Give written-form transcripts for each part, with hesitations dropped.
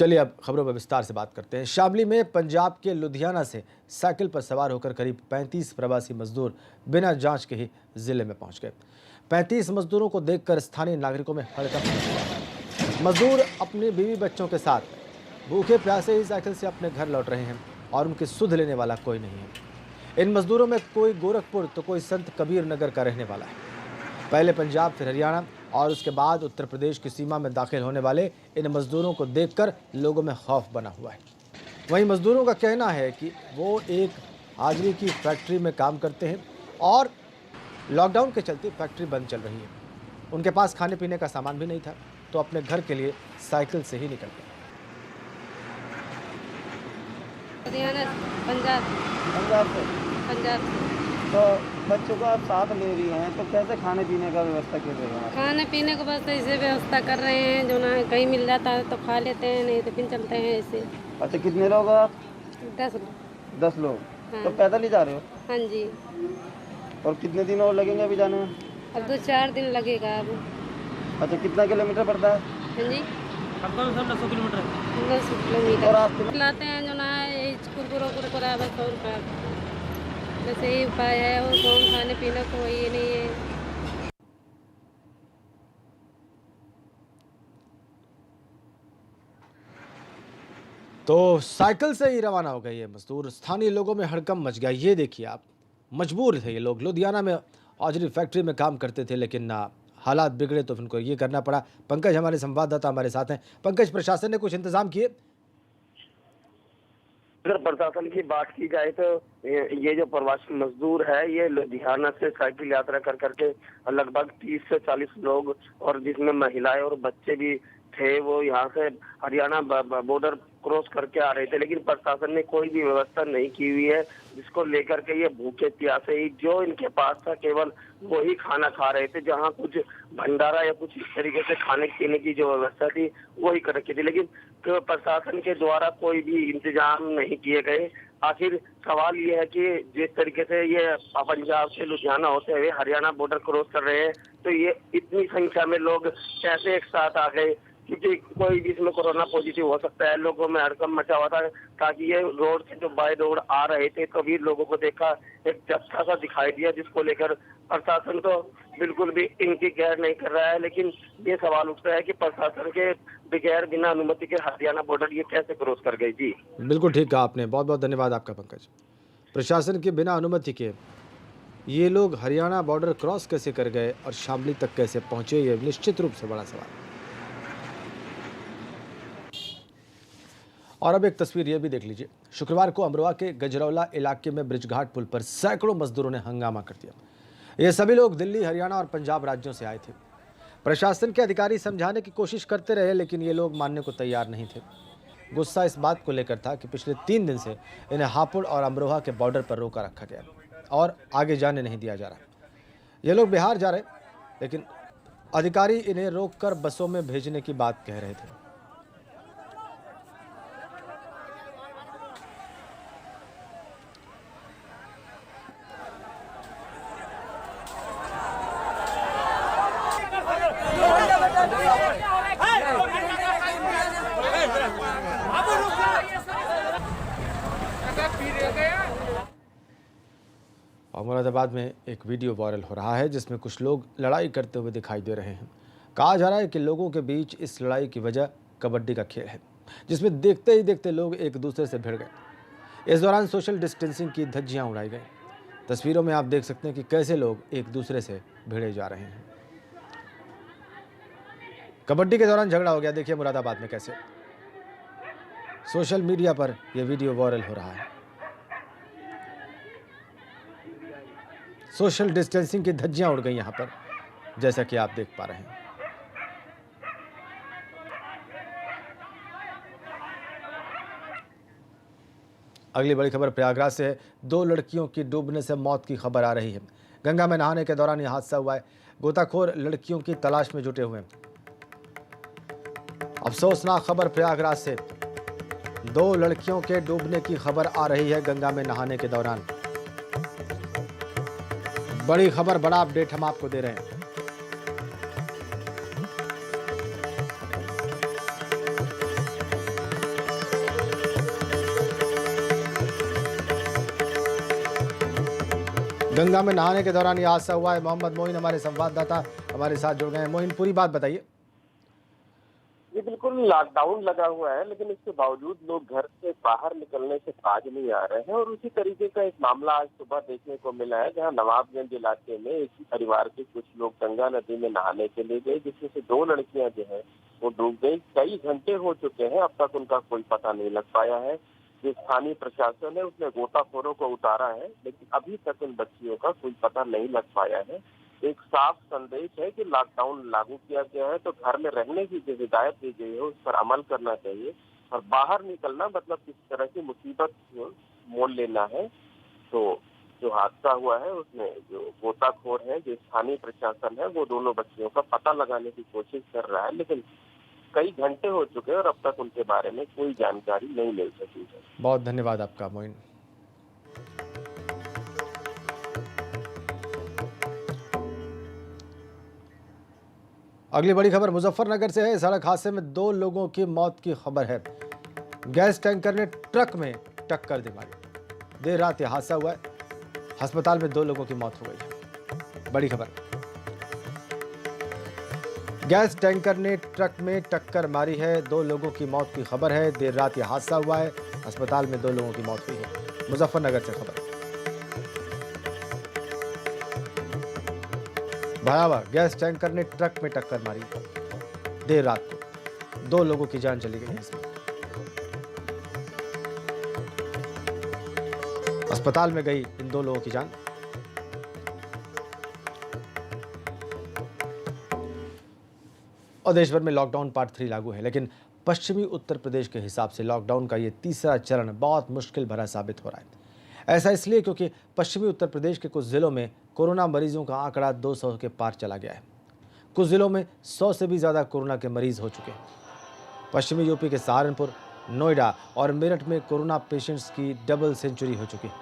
चलिए अब खबरों पर विस्तार से बात करते हैं। शामली में पंजाब के लुधियाना से साइकिल पर सवार होकर करीब 35 प्रवासी मजदूर बिना जांच के ही जिले में पहुंच गए। 35 मजदूरों को देखकर स्थानीय नागरिकों में हड़कंप मच गया। मजदूर अपने बीवी बच्चों के साथ भूखे प्यासे ही साइकिल से अपने घर लौट रहे हैं और उनकी सुध लेने वाला कोई नहीं है। इन मजदूरों में कोई गोरखपुर तो कोई संत कबीर नगर का रहने वाला है। पहले पंजाब फिर हरियाणा और उसके बाद उत्तर प्रदेश की सीमा में दाखिल होने वाले इन मजदूरों को देखकर लोगों में खौफ बना हुआ है। वहीं मजदूरों का कहना है कि वो एक हाजिरी की फैक्ट्री में काम करते हैं और लॉकडाउन के चलते फैक्ट्री बंद चल रही है। उनके पास खाने पीने का सामान भी नहीं था, तो अपने घर के लिए साइकिल से ही निकल गए। हरियाणा, पंजाब से। तो बच्चों को आप साथ ले रही हैं, तो कैसे खाने पीने का व्यवस्था कर रहे हैं? खाने पीने को बस ऐसे व्यवस्था कर रहे हैं, जो ना कहीं मिल जाता है तो खा लेते हैं, नहीं तो फिर चलते हैं ऐसे। अच्छा, कितने लोग हो आप? 10 लोग। 10 लोग। हाँ। तो पैदल ही जा रहे हो? हाँ जी। और कितने दिन और लगेंगे अभी जाने में? अब 2-4 दिन लगेगा अब। अच्छा, कितना किलोमीटर पड़ता है? हाँ जी, 10 किलोमीटर। 10 और किलोमीटर आप लाते हैं, जो ना कुरकुरा बस और का बस यही उपाय है, और कौन खाने पीने को ये नहीं है। तो साइकिल से ही रवाना हो गए ये मजदूर। स्थानीय लोगों में हड़कंप मच गया। ये देखिए आप, मजबूर थे ये लोग। लुधियाना में औजरी फैक्ट्री में काम करते थे, लेकिन हालात बिगड़े तो उनको ये करना पड़ा। पंकज हमारे संवाददाता हमारे साथ हैं। पंकज, प्रशासन ने कुछ इंतजाम किए? अगर प्रशासन की बात की जाए तो ये जो प्रवासी मजदूर है, ये लुधियाना से साइकिल यात्रा कर करके लगभग 30 से 40 लोग, और जिसमें महिलाएं और बच्चे भी थे, वो यहाँ से हरियाणा बॉर्डर क्रॉस करके आ रहे थे। लेकिन प्रशासन ने कोई भी व्यवस्था नहीं की हुई है, जिसको लेकर के ये भूखे प्यासे ही जो इनके पास था केवल वही खाना खा रहे थे। जहाँ कुछ भंडारा या कुछ इस तरीके से खाने पीने की जो व्यवस्था थी वही कर रखी थी, लेकिन प्रशासन के द्वारा कोई भी इंतजाम नहीं किए गए। आखिर सवाल ये है कि जिस तरीके से ये पंजाब से लुधियाना होते हुए हरियाणा बॉर्डर क्रॉस कर रहे हैं, तो ये इतनी संख्या में लोग कैसे एक साथ आ गए? क्योंकि कोई भी इसमें कोरोना पॉजिटिव हो सकता है। लोगों में हड़कंप मचा हुआ था, ताकि ये रोड से जो बाय रोड आ रहे थे, कभी लोगों को देखा एक जत्था सा दिखाई दिया, जिसको लेकर प्रशासन तो बिल्कुल भी इनकी केयर नहीं कर रहा है। लेकिन ये सवाल उठता है कि प्रशासन के बगैर बिना अनुमति के हरियाणा बॉर्डर ये कैसे क्रॉस कर गई? जी बिल्कुल ठीक कहा आपने, बहुत बहुत धन्यवाद आपका पंकज। प्रशासन के बिना अनुमति के ये लोग हरियाणा बॉर्डर क्रॉस कैसे कर गए और शामली तक कैसे पहुंचे, ये निश्चित रूप से बड़ा सवाल। और अब एक तस्वीर ये भी देख लीजिए। शुक्रवार को अमरोहा के गजरौला इलाके में ब्रिजघाट पुल पर सैकड़ों मजदूरों ने हंगामा कर दिया। ये सभी लोग दिल्ली, हरियाणा और पंजाब राज्यों से आए थे। प्रशासन के अधिकारी समझाने की कोशिश करते रहे, लेकिन ये लोग मानने को तैयार नहीं थे। गुस्सा इस बात को लेकर था कि पिछले 3 दिन से इन्हें हापुड़ और अमरोहा के बॉर्डर पर रोका रखा गया और आगे जाने नहीं दिया जा रहा। ये लोग बिहार जा रहे, लेकिन अधिकारी इन्हें रोककर बसों में भेजने की बात कह रहे थे। मुरादाबाद में एक वीडियो वायरल हो रहा है, जिसमें कुछ लोग लड़ाई करते हुए दिखाई दे रहे हैं। कहा जा रहा है कि लोगों के बीच इस लड़ाई की वजह कबड्डी का खेल है, जिसमें देखते ही देखते लोग एक दूसरे से भिड़ गए। इस दौरान सोशल डिस्टेंसिंग की धज्जियां उड़ाई गई। तस्वीरों में आप देख सकते हैं कि कैसे लोग एक दूसरे से भिड़े जा रहे हैं। कबड्डी के दौरान झगड़ा हो गया। देखिए मुरादाबाद में कैसे सोशल मीडिया पर यह वीडियो वायरल हो रहा है। सोशल डिस्टेंसिंग की धज्जियां उड़ गई यहां पर, जैसा कि आप देख पा रहे हैं। अगली बड़ी खबर प्रयागराज से है। 2 लड़कियों की डूबने से मौत की खबर आ रही है। गंगा में नहाने के दौरान यह हादसा हुआ है। गोताखोर लड़कियों की तलाश में जुटे हुए हैं। अफसोसनाक खबर प्रयागराज से। 2 लड़कियों के डूबने की खबर आ रही है गंगा में नहाने के दौरान। बड़ी खबर, बड़ा अपडेट हम आपको दे रहे हैं। गंगा में नहाने के दौरान ये हादसा हुआ है। मोहम्मद मोइन हमारे संवाददाता हमारे साथ जुड़ गए हैं। मोइन, पूरी बात बताइए। ये बिल्कुल लॉकडाउन लगा हुआ है, लेकिन इसके बावजूद लोग घर से बाहर निकलने से बाज नहीं आ रहे हैं। और उसी तरीके का एक मामला आज सुबह देखने को मिला है, जहां नवाबगंज इलाके में एक ही परिवार के कुछ लोग गंगा नदी में नहाने के लिए गए, जिसमें से 2 लड़कियां जो है वो डूब गई। कई घंटे हो चुके हैं, अब तक उनका कोई पता नहीं लग पाया है। जो स्थानीय प्रशासन है उसने गोताखोरों को उतारा है, लेकिन अभी तक उन बच्चियों का कोई पता नहीं लग पाया है। एक साफ संदेश है कि लॉकडाउन लागू किया गया है, तो घर में रहने की जो हिदायत दी गई है उस पर अमल करना चाहिए। और बाहर निकलना मतलब किसी तरह की मुसीबत मोल लेना है। तो जो हादसा हुआ है उसमें जो गोताखोर है, जो स्थानीय प्रशासन है, वो दोनों बच्चियों का पता लगाने की कोशिश कर रहा है, लेकिन कई घंटे हो चुके हैं और अब तक उनके बारे में कोई जानकारी नहीं मिल सकी है। बहुत धन्यवाद आपका मोइन। अगली बड़ी खबर मुजफ्फरनगर से है। सड़क हादसे में 2 लोगों की मौत की खबर है। गैस टैंकर ने ट्रक में टक्कर दे मारी। देर रात यह हादसा हुआ है। अस्पताल में 2 लोगों की मौत हो गई है। बड़ी खबर, गैस टैंकर ने ट्रक में टक्कर मारी है। 2 लोगों की मौत की खबर है। देर रात यह हादसा हुआ है। अस्पताल में 2 लोगों की मौत हुई है। मुजफ्फरनगर से खबर। भयावह गैस टैंकर ने ट्रक में टक्कर मारी देर रात को। 2 लोगों की जान चली गई है इसमें। अस्पताल में गई इन 2 लोगों की जान। और देश भर में लॉकडाउन पार्ट 3 लागू है, लेकिन पश्चिमी उत्तर प्रदेश के हिसाब से लॉकडाउन का ये तीसरा चरण बहुत मुश्किल भरा साबित हो रहा है। ऐसा इसलिए क्योंकि पश्चिमी उत्तर प्रदेश के कुछ जिलों में कोरोना मरीजों का आंकड़ा 200 के पार चला गया है। कुछ जिलों में 100 से भी ज़्यादा कोरोना के मरीज हो चुके हैं। पश्चिमी यूपी के सहारनपुर, नोएडा और मेरठ में कोरोना पेशेंट्स की डबल सेंचुरी हो चुकी है।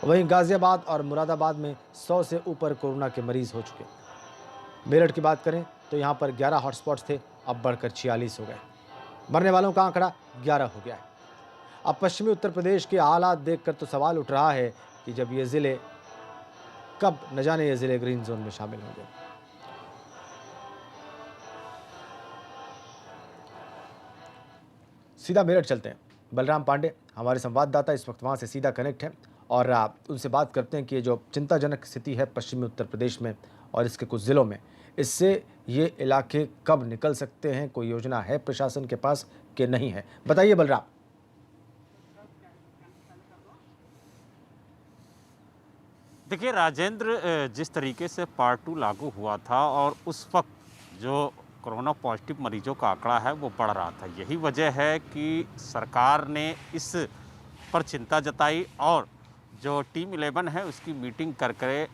वहीं गाजियाबाद और मुरादाबाद में 100 से ऊपर कोरोना के मरीज हो चुके हैं। मेरठ की बात करें तो यहाँ पर 11 हॉटस्पॉट्स थे, अब बढ़कर 46 हो गए। मरने वालों का आंकड़ा 11 हो गया है। अब पश्चिमी उत्तर प्रदेश के हालात देखकर तो सवाल उठ रहा है कि जब ये जिले कब न जाने ये जिले ग्रीन जोन में शामिल होंगे। सीधा मेरठ चलते हैं। बलराम पांडे हमारे संवाददाता इस वक्त वहां से सीधा कनेक्ट हैं और उनसे बात करते हैं कि ये जो चिंताजनक स्थिति है पश्चिमी उत्तर प्रदेश में और इसके कुछ जिलों में, इससे ये इलाके कब निकल सकते हैं, कोई योजना है प्रशासन के पास कि नहीं है? बताइए बलराम। देखिए राजेंद्र, जिस तरीके से पार्ट 2 लागू हुआ था और उस वक्त जो कोरोना पॉजिटिव मरीजों का आंकड़ा है वो बढ़ रहा था, यही वजह है कि सरकार ने इस पर चिंता जताई और जो टीम 11 है उसकी मीटिंग करके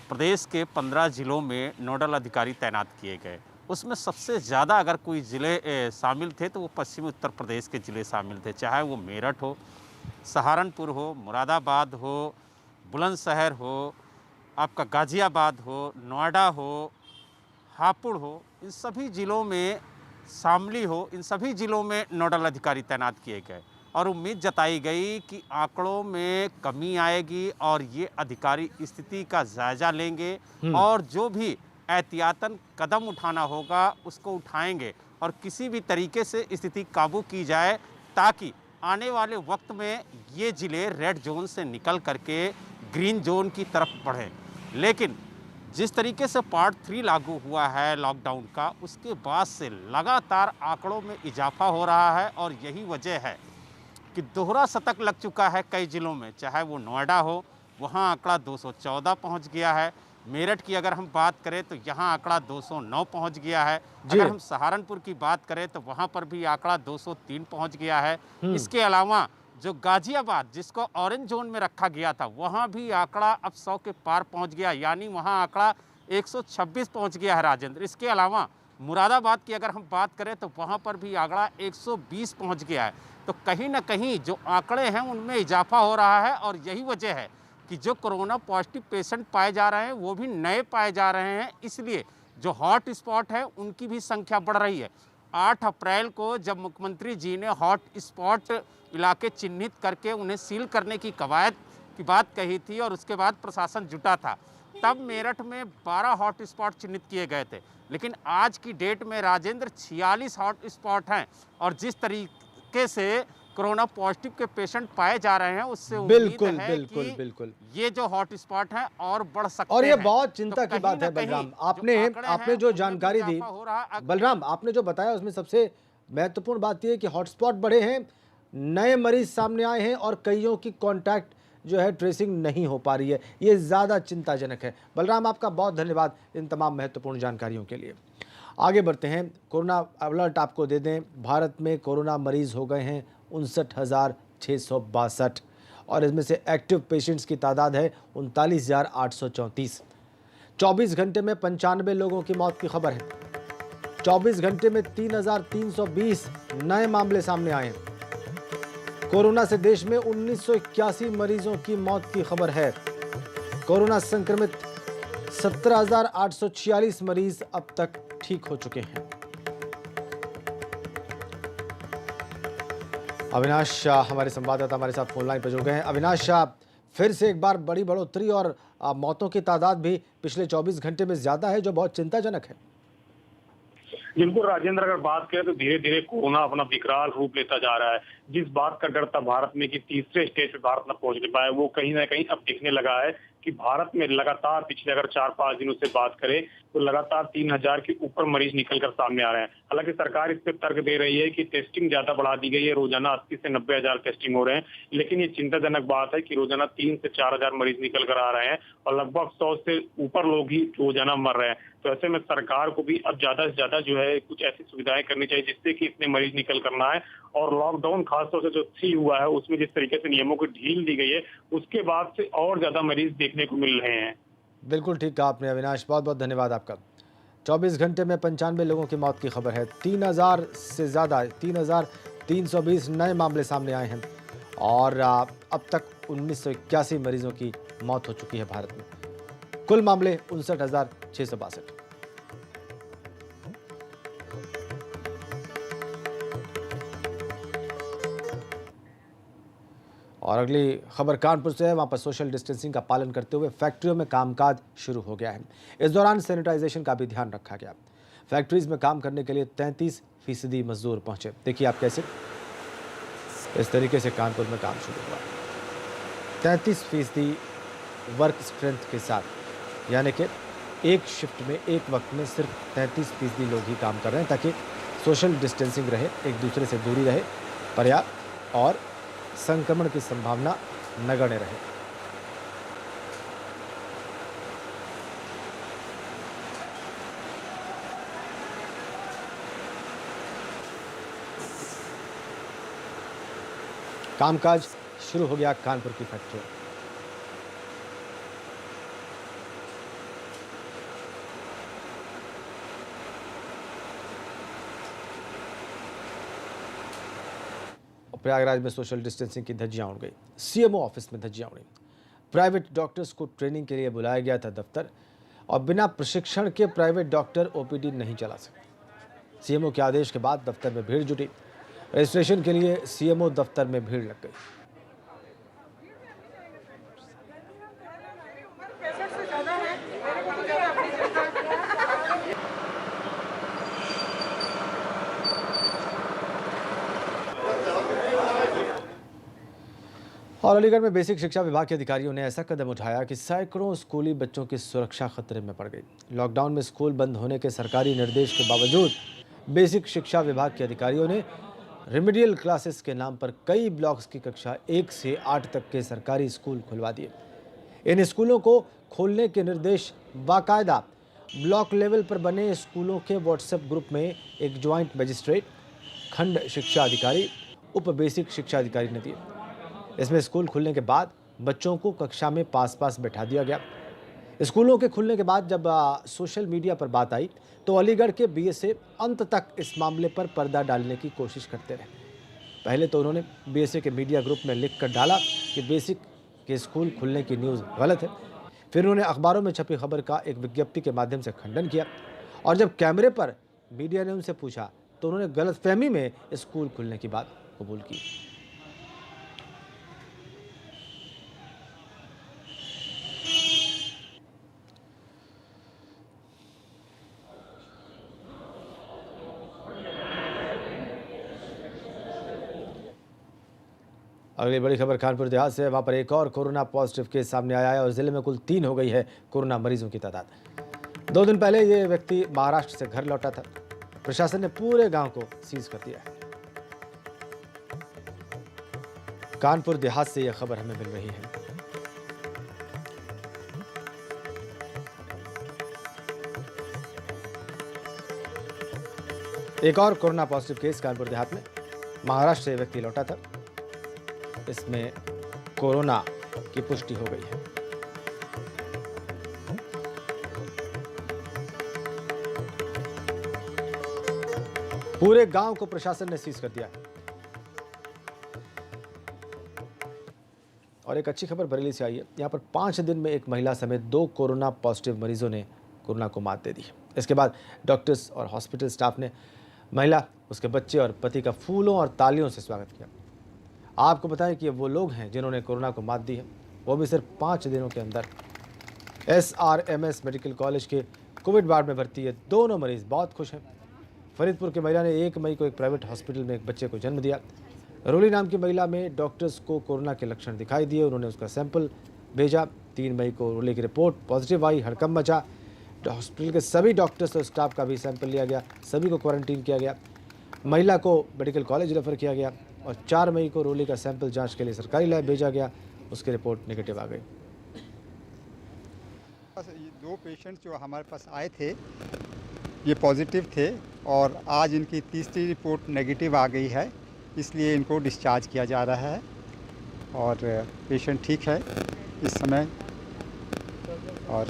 प्रदेश के 15 जिलों में नोडल अधिकारी तैनात किए गए। उसमें सबसे ज़्यादा अगर कोई ज़िले शामिल थे तो वो पश्चिमी उत्तर प्रदेश के ज़िले शामिल थे, चाहे वो मेरठ हो, सहारनपुर हो, मुरादाबाद हो, बुलंदशहर हो, आपका गाज़ियाबाद हो, नोएडा हो, हापुड़ हो, इन सभी ज़िलों में, शामली हो, इन सभी ज़िलों में नोडल अधिकारी तैनात किए गए और उम्मीद जताई गई कि आंकड़ों में कमी आएगी और ये अधिकारी स्थिति का जायजा लेंगे और जो भी एहतियातन कदम उठाना होगा उसको उठाएंगे और किसी भी तरीके से स्थिति काबू की जाए ताकि आने वाले वक्त में ये ज़िले रेड जोन से निकल करके ग्रीन जोन की तरफ बढ़ें। लेकिन जिस तरीके से पार्ट 3 लागू हुआ है लॉकडाउन का, उसके बाद से लगातार आंकड़ों में इजाफा हो रहा है और यही वजह है कि दोहरा शतक लग चुका है कई ज़िलों में। चाहे वो नोएडा हो, वहाँ आंकड़ा 214 पहुँच गया है। मेरठ की अगर हम बात करें तो यहाँ आंकड़ा 209 पहुँच गया है। अगर हम सहारनपुर की बात करें तो वहाँ पर भी आंकड़ा 203 पहुँच गया है। इसके अलावा जो गाज़ियाबाद, जिसको ऑरेंज जोन में रखा गया था, वहाँ भी आंकड़ा अब 100 के पार पहुँच गया, यानी वहाँ आंकड़ा 126 पहुँच गया है राजेंद्र। इसके अलावा मुरादाबाद की अगर हम बात करें तो वहाँ पर भी आंकड़ा 120 पहुँच गया है। तो कहीं ना कहीं जो आंकड़े हैं उनमें इजाफा हो रहा है और यही वजह है कि जो कोरोना पॉजिटिव पेशेंट पाए जा रहे हैं वो भी नए पाए जा रहे हैं, इसलिए जो हॉट स्पॉट है उनकी भी संख्या बढ़ रही है। 8 अप्रैल को जब मुख्यमंत्री जी ने हॉट स्पॉट इलाके चिन्हित करके उन्हें सील करने की कवायद की बात कही थी और उसके बाद प्रशासन जुटा था, तब मेरठ में 12 हॉट स्पॉट चिन्हित किए गए थे। लेकिन आज की डेट में राजेंद्र 46 हॉट स्पॉट हैं और जिस तरीके से कोरोना पॉजिटिव के पेशेंट पाए जा रहे हैं उससे उम्मीद बिल्कुल है बिल्कुल कि बिल्कुल। ये जो हॉट स्पॉट हैं और बढ़ सकते और ये हैं। बहुत चिंता तो की कहीं बात ना है कहीं बलराम, जो आपने आंकड़े आपने हैं जो उनमें जानकारी दी, इजाफा हो रहा है। बलराम आपने जो बताया उसमें सबसे महत्वपूर्ण बात यह है कि हॉटस्पॉट बढ़े हैं, नए मरीज सामने आए हैं और कईयों की कांटेक्ट जो है ट्रेसिंग नहीं हो पा रही है। ये ज़्यादा चिंताजनक है। बलराम, आपका बहुत धन्यवाद इन तमाम महत्वपूर्ण जानकारियों के लिए। आगे बढ़ते हैं, कोरोना अलर्ट आपको दे दें। भारत में कोरोना मरीज हो गए हैं 59,662 और इसमें से एक्टिव पेशेंट्स की तादाद है 39,834। 24 घंटे में 95 लोगों की मौत की खबर है। 24 घंटे में 3,320 नए मामले सामने आए हैं। कोरोना से देश में 1981 मरीजों की मौत की खबर है। कोरोना संक्रमित 17,846 मरीज अब तक ठीक हो चुके हैं। अविनाश शाह हमारे संवाददाता हमारे साथ फोन लाइन पर जुड़ गए हैं। अविनाश शाह, फिर से एक बार बड़ी बढ़ोतरी और मौतों की तादाद भी पिछले 24 घंटे में ज्यादा है, जो बहुत चिंताजनक है। बिल्कुल राजेंद्र, अगर बात करें तो धीरे धीरे कोरोना अपना विकराल रूप लेता जा रहा है। जिस बात का डर था भारत में कि तीसरे स्टेज पे भारत न पहुंच नहीं पाए, वो कहीं ना कहीं अब दिखने लगा है कि भारत में लगातार पिछले अगर 4-5 दिनों से बात करें तो लगातार 3,000 के ऊपर मरीज निकलकर सामने आ रहे हैं। हालांकि सरकार इस पे तर्क दे रही है कि टेस्टिंग ज्यादा बढ़ा दी गई है, रोजाना 80 से 90 हजार टेस्टिंग हो रहे हैं। लेकिन ये चिंताजनक बात है कि रोजाना 3 से 4 हजार मरीज निकल कर आ रहे हैं और लगभग 100 से ऊपर लोग ही रोजाना मर रहे हैं। तो ऐसे में सरकार को भी अब ज्यादा से ज्यादा जो है कुछ ऐसी सुविधाएं करनी चाहिए जिससे कि इतने मरीज निकल कर ना आए। और लॉकडाउन खासतौर से जो 3 हुआ है उसमें जिस तरीके से नियमों को ढील दी गई है उसके बाद से और ज्यादा मरीज देखने को मिल रहे हैं। बिल्कुल ठीक कहा आपने अविनाश, बहुत बहुत धन्यवाद आपका। 24 घंटे में 95 लोगों की मौत की खबर है। 3,000 से ज़्यादा 3,320 नए मामले सामने आए हैं और अब तक 1981 मरीजों की मौत हो चुकी है भारत में। कुल मामले 59,662। और अगली खबर कानपुर से है। वहाँ पर सोशल डिस्टेंसिंग का पालन करते हुए फैक्ट्रियों में कामकाज शुरू हो गया है। इस दौरान सैनिटाइजेशन का भी ध्यान रखा गया। फैक्ट्रीज में काम करने के लिए 33% मजदूर पहुंचे। देखिए आप कैसे इस तरीके से कानपुर में काम शुरू हुआ। 33% वर्क स्ट्रेंथ के साथ, यानी कि एक शिफ्ट में एक वक्त में सिर्फ 33% लोग ही काम कर रहे हैं ताकि सोशल डिस्टेंसिंग रहे, एक दूसरे से दूरी रहे पर्याप्त और संक्रमण की संभावना नगण्य रहे। कामकाज शुरू हो गया कानपुर की फैक्ट्री। प्रयागराज में सोशल डिस्टेंसिंग की धज्जियां उड़ गई। सीएमओ ऑफिस में धज्जियां उड़ी। प्राइवेट डॉक्टर्स को ट्रेनिंग के लिए बुलाया गया था दफ्तर और बिना प्रशिक्षण के प्राइवेट डॉक्टर ओपीडी नहीं चला सकते। सीएमओ के आदेश के बाद दफ्तर में भीड़ जुटी। रजिस्ट्रेशन के लिए सीएमओ दफ्तर में भीड़ लग गई। और अलीगढ़ में बेसिक शिक्षा विभाग के अधिकारियों ने ऐसा कदम उठाया कि सैकड़ों स्कूली बच्चों की सुरक्षा खतरे में पड़ गई। लॉकडाउन में स्कूल बंद होने के सरकारी निर्देश के बावजूद बेसिक शिक्षा विभाग के अधिकारियों ने रेमेडियल क्लासेस के नाम पर कई ब्लॉक्स की कक्षा 1 से 8 तक के सरकारी स्कूल खुलवा दिए। इन स्कूलों को खोलने के निर्देश बाकायदा ब्लॉक लेवल पर बने स्कूलों के व्हाट्सएप ग्रुप में एक ज्वाइंट मजिस्ट्रेट, खंड शिक्षा अधिकारी, उप बेसिक शिक्षा अधिकारी ने दिए। इसमें स्कूल खुलने के बाद बच्चों को कक्षा में पास पास बैठा दिया गया। स्कूलों के खुलने के बाद जब सोशल मीडिया पर बात आई तो अलीगढ़ के बीएसए अंत तक इस मामले पर पर्दा डालने की कोशिश करते रहे। पहले तो उन्होंने बीएसए के मीडिया ग्रुप में लिख कर डाला कि बेसिक के स्कूल खुलने की न्यूज़ गलत है। फिर उन्होंने अखबारों में छपी खबर का एक विज्ञप्ति के माध्यम से खंडन किया और जब कैमरे पर मीडिया ने उनसे पूछा तो उन्होंने गलतफहमी में स्कूल खुलने की बात कबूल की। अगली बड़ी खबर कानपुर देहात से। वहां पर एक और कोरोना पॉजिटिव केस सामने आया है और जिले में कुल 3 हो गई है कोरोना मरीजों की तादाद। 2 दिन पहले ये व्यक्ति महाराष्ट्र से घर लौटा था। प्रशासन ने पूरे गांव को सीज कर दिया है। कानपुर देहात से यह खबर हमें मिल रही है। एक और corona positive case Kanpur Dehat में। महाराष्ट्र से व्यक्ति लौटा था। इसमें कोरोना की पुष्टि हो गई है। पूरे गांव को प्रशासन ने सीज कर दिया। और एक अच्छी खबर बरेली से आई है। यहां पर 5 दिन में एक महिला समेत 2 कोरोना पॉजिटिव मरीजों ने कोरोना को मात दे दी। इसके बाद डॉक्टर्स और हॉस्पिटल स्टाफ ने महिला, उसके बच्चे और पति का फूलों और तालियों से स्वागत किया। आपको बताएं कि ये वो लोग हैं जिन्होंने कोरोना को मात दी है, वो भी सिर्फ 5 दिनों के अंदर। SRMS मेडिकल कॉलेज के कोविड वार्ड में भर्ती है दोनों मरीज बहुत खुश हैं। फरीदपुर की महिला ने 1 मई को एक प्राइवेट हॉस्पिटल में एक बच्चे को जन्म दिया। रोली नाम की महिला में डॉक्टर्स को कोरोना के लक्षण दिखाई दिए, उन्होंने उसका सैंपल भेजा। 3 मई को रोली की रिपोर्ट पॉजिटिव आई, हड़कंप मचा। हॉस्पिटल के सभी डॉक्टर्स और स्टाफ का भी सैंपल लिया गया, सभी को क्वारंटीन किया गया। महिला को मेडिकल कॉलेज रेफर किया गया और 4 मई को रोली का सैंपल जांच के लिए सरकारी लैब भेजा गया, उसकी रिपोर्ट नेगेटिव आ गई। ये 2 पेशेंट जो हमारे पास आए थे ये पॉजिटिव थे और आज इनकी तीसरी रिपोर्ट नेगेटिव आ गई है, इसलिए इनको डिस्चार्ज किया जा रहा है और पेशेंट ठीक है इस समय और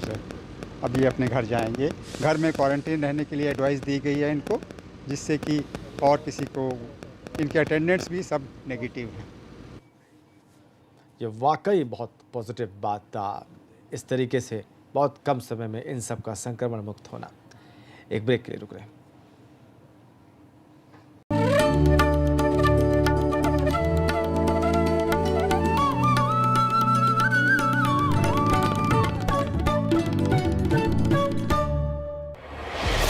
अभी अपने घर जाएंगे। घर में क्वारंटीन रहने के लिए एडवाइस दी गई है इनको, जिससे कि और किसी को इनके अटेंडेंट्स भी सब नेगेटिव हैं। ये वाकई बहुत पॉजिटिव बात था, इस तरीके से बहुत कम समय में इन सब का संक्रमण मुक्त होना। एक ब्रेक के लिए रुक रहे हैं।